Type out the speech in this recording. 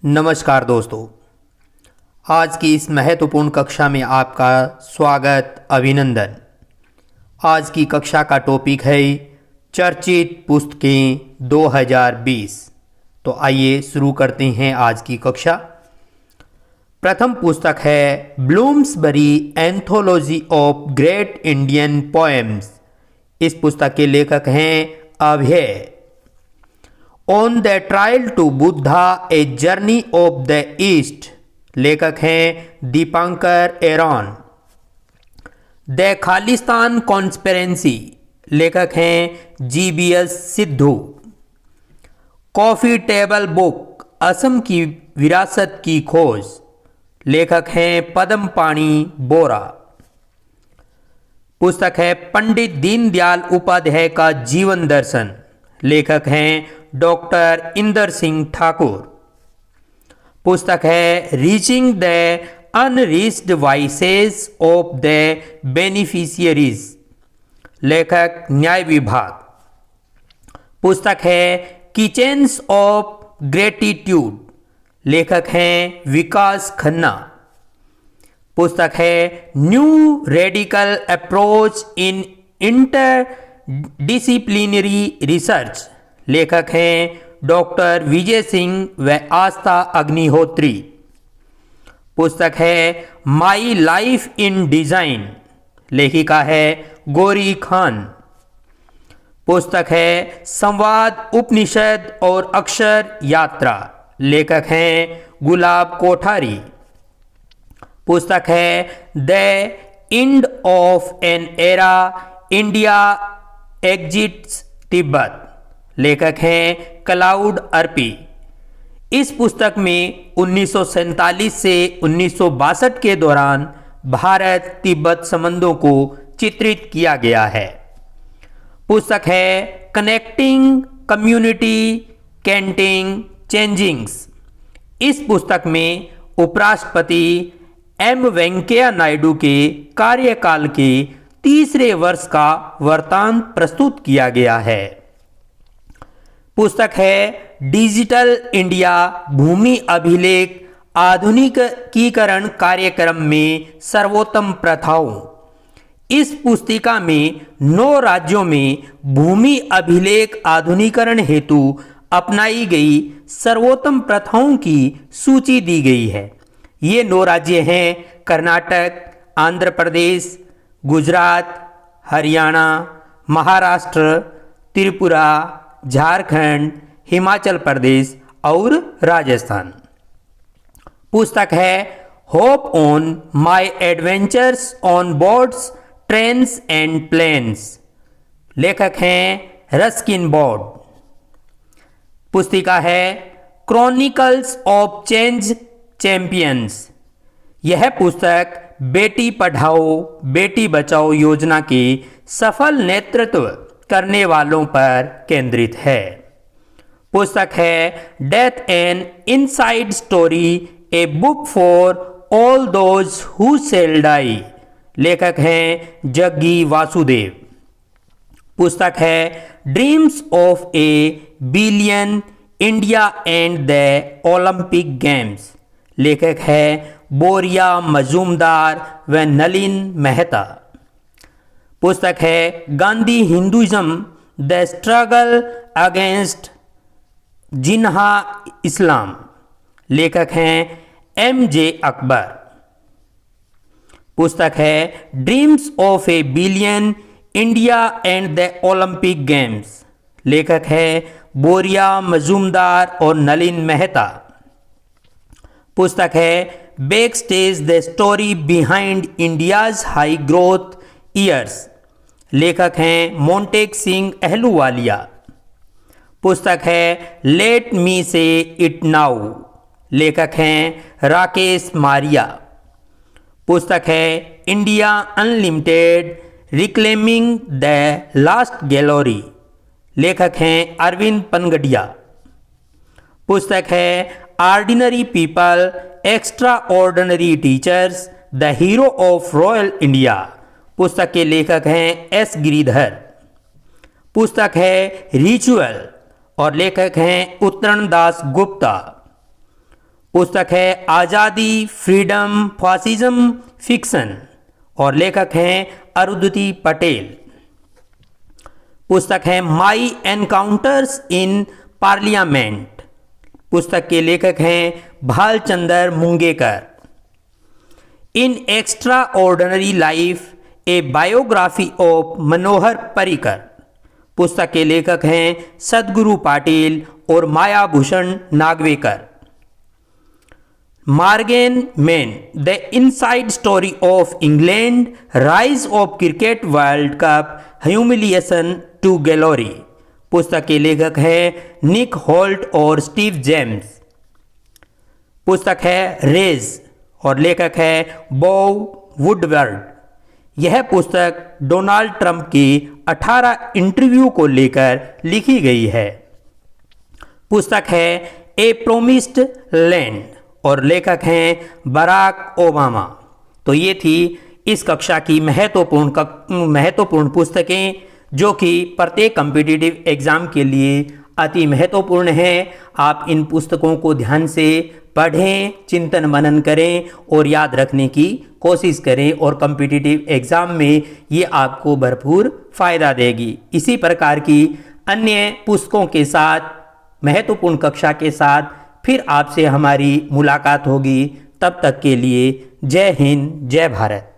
नमस्कार दोस्तों, आज की इस महत्वपूर्ण कक्षा में आपका स्वागत, अभिनंदन। आज की कक्षा का टॉपिक है चर्चित पुस्तकें 2020। तो आइए शुरू करते हैं आज की कक्षा। प्रथम पुस्तक है Bloomsbury anthology of great Indian poems. इस पुस्तक के लेखक हैं Abhay. On the trial to Buddha a journey of the east, लेखक हैं दीपांकर एरॉन। द खालिस्तान कॉन्स्पिरेंसी, लेखक हैं GBS Sidhu. Coffee table book, Assam की विरासत की खोज, लेखक हैं पद्मपाणि बोरा। पुस्तक है पंडित दीनदयाल उपाध्याय का जीवन दर्शन, लेखक हैं डॉक्टर इंदर सिंह ठाकुर। पुस्तक है reaching the unreached voices of the beneficiaries, लेखक न्याय विभाग। पुस्तक है किचन्स ऑफ ग्रेटिट्यूड, लेखक हैं विकास खन्ना। पुस्तक है new radical approach in inter disciplinary research, लेखक हैं डॉक्टर विजय सिंह व आस्था अग्निहोत्री। पुस्तक है माई लाइफ इन डिजाइन, लेखिका है गौरी खान। पुस्तक है संवाद उपनिषद और अक्षर यात्रा, लेखक हैं गुलाब कोठारी। पुस्तक है the end of an era, India exits Tibet, लेखक हैं क्लाउड अर्पी। इस पुस्तक में 1947 से 1962 के दौरान भारत तिब्बत संबंधों को चित्रित किया गया है। पुस्तक है कनेक्टिंग कम्युनिटी कैंटिंग चेंजिंग्स। इस पुस्तक में उपराष्ट्रपति एम वेंकैया नायडू के कार्यकाल के तीसरे वर्ष का वृत्तांत प्रस्तुत किया गया है। पुस्तक है डिजिटल इंडिया भूमि अभिलेख आधुनिकीकरण कार्यक्रम में सर्वोत्तम प्रथाओं। इस पुस्तिका में 9 राज्यों में भूमि अभिलेख आधुनिकीकरण हेतु अपनाई गई सर्वोत्तम प्रथाओं की सूची दी गई है। ये 9 राज्य हैं कर्नाटक, आंध्र प्रदेश, गुजरात, हरियाणा, महाराष्ट्र, त्रिपुरा, झारखंड, हिमाचल प्रदेश और राजस्थान। पुस्तक है hope on my adventures on boats trains and planes, लेखक हैं रस्किन बोर्ड। पुस्तिका है क्रॉनिकल्स ऑफ चेंज चैंपियंस। यह पुस्तक बेटी पढ़ाओ बेटी बचाओ योजना के सफल नेतृत्व करने वालों पर केंद्रित है। पुस्तक है death and inside story, a book for all those who shall die, लेखक हैं जग्गी वासुदेव। पुस्तक है dreams of a billion India and the Olympic games, लेखक है बोरिया मजूमदार व नलिन मेहता। पुस्तक है Gandhi Hinduism the struggle against Jinnah Islam, लेखक हैं एम जे अकबर। पुस्तक है dreams of a billion India and the Olympic games, लेखक हैं बोरिया मजूमदार और नलिन मेहता। पुस्तक है back stage the story behind India's high growth years, लेखक हैं मोंटेक सिंह अहलूवालिया। पुस्तक है लेट मी से इट नाउ, लेखक हैं राकेश मारिया। पुस्तक है India unlimited reclaiming the last glory, लेखक हैं अरविंद पनगडिया। पुस्तक है ordinary people extraordinary teachers the hero of royal India, पुस्तक के लेखक हैं एस गिरिधर। पुस्तक है रिचुअल और लेखक हैं उत्तरण दास गुप्ता। पुस्तक है आज़ादी, फ्रीडम, फासिज्म, फिक्शन और लेखक हैं अरुंधति पटेल। पुस्तक है माई एनकाउंटर्स इन पार्लियामेंट। पुस्तक के लेखक हैं Bhalchandra Mungekar. In extraordinary life a biography of Manohar Parrikar. पुस्तक के लेखक हैं सदगुरु पाटिल और Mayabhushan Nagvekar. Morgan man, the inside story of England, rise of cricket world cup, humiliation to glory. पुस्तक के लेखक हैं निक होल्ट और स्टीव जेम्स। पुस्तक है रेज और लेखक है बॉब वुडवर्ड। यह पुस्तक डोनाल्ड ट्रंप के 18 इंटरव्यू को लेकर लिखी गई है। पुस्तक है ए प्रोमिस्ड लैंड और लेखक हैं बराक ओबामा। तो ये थी इस कक्षा की महत्वपूर्ण पुस्तकें जो कि प्रत्येक कॉम्पिटिटिव एग्ज़ाम के लिए अति महत्वपूर्ण हैं। आप इन पुस्तकों को ध्यान से पढ़ें, चिंतन मनन करें और याद रखने की कोशिश करें और कॉम्पिटिटिव एग्ज़ाम में ये आपको भरपूर फ़ायदा देगी। इसी प्रकार की अन्य पुस्तकों के साथ, महत्वपूर्ण कक्षा के साथ फिर आपसे हमारी मुलाकात होगी। तब तक के लिए जय हिंद, जय भारत।